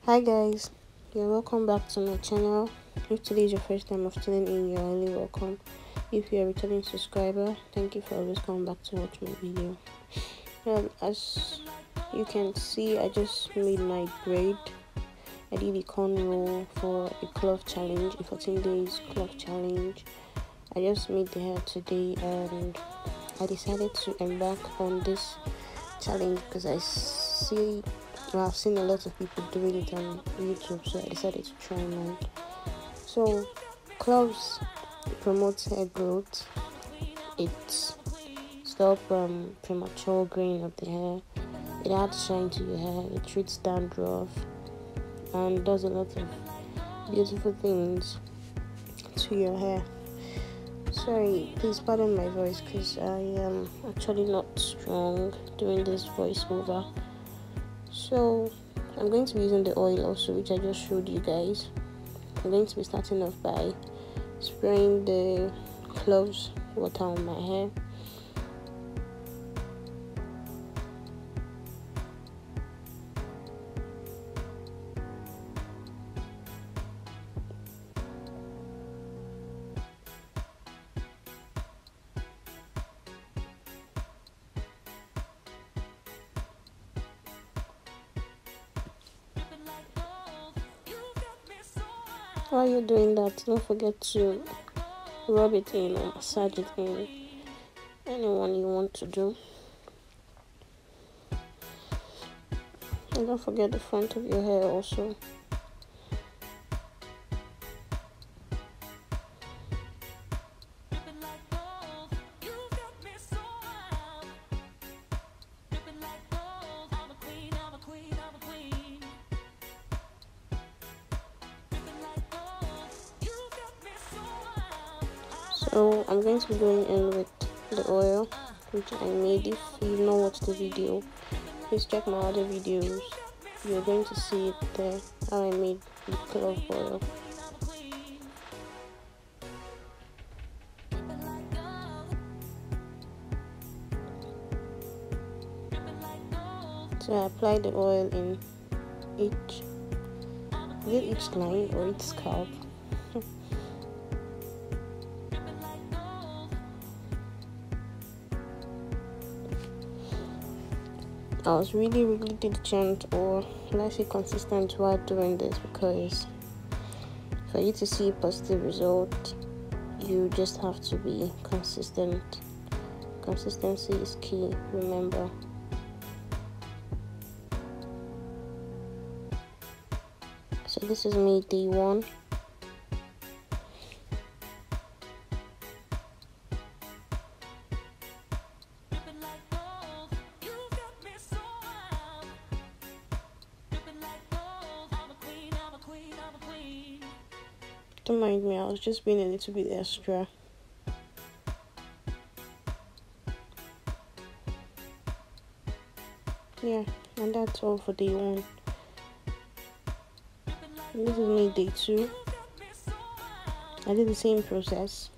Hi guys, you're welcome back to my channel. If today is your first time of tuning in, you're highly welcome. If you're a returning subscriber, thank you for always coming back to watch my video. As you can see, I just made my braid. I did a cornrow for a cloth challenge, a 14 days cloth challenge. I just made the hair today and I decided to embark on this challenge because I've seen a lot of people doing it on YouTube, so I decided to try mine. So cloves promotes hair growth. It stops premature graying of the hair. It adds shine to your hair. It treats dandruff and does a lot of beautiful things to your hair. Sorry, please pardon my voice because I am actually not strong doing this voiceover. So I'm going to be using the oil also, which I just showed you guys. I'm going to be starting off by spraying the cloves water on my hair. While you're doing that, don't forget to rub it in or massage it in, anyone you want to do. And don't forget the front of your hair also. So I'm going to be going in with the oil which I made. If you've not watched the video, please check my other videos. You're going to see it there, how I made the clove oil. So I apply the oil in each line or each scalp. I was really diligent, or let's say consistent, while doing this, because for you to see a positive result, you just have to be consistent. Consistency is key, remember. So this is me day 1. Don't mind me, I was just being a little bit extra. Yeah, and that's all for day 1. And this is me day 2. I did the same process.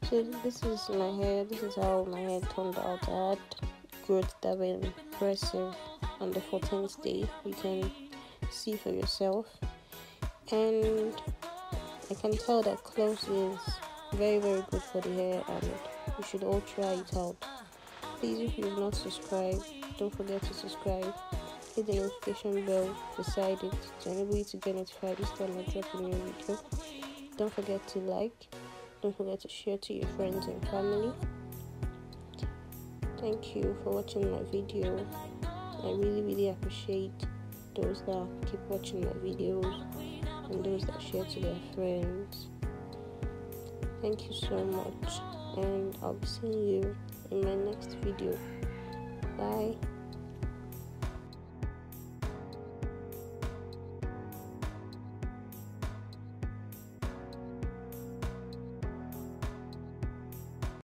So this is my hair. This is how my hair turned out. I had growth that were impressive on the 14th day. You can see for yourself, and I can tell that cloves is very good for the hair, and you should all try it out. Please, if you've not subscribed, don't forget to subscribe. Hit the notification bell beside it to enable you to get notified each time I drop a new video. Don't forget to like. Don't forget to share to your friends and family. Thank you for watching my video. I really appreciate those that keep watching my videos and those that share to their friends. Thank you so much, and I'll be seeing you in my next video. Bye.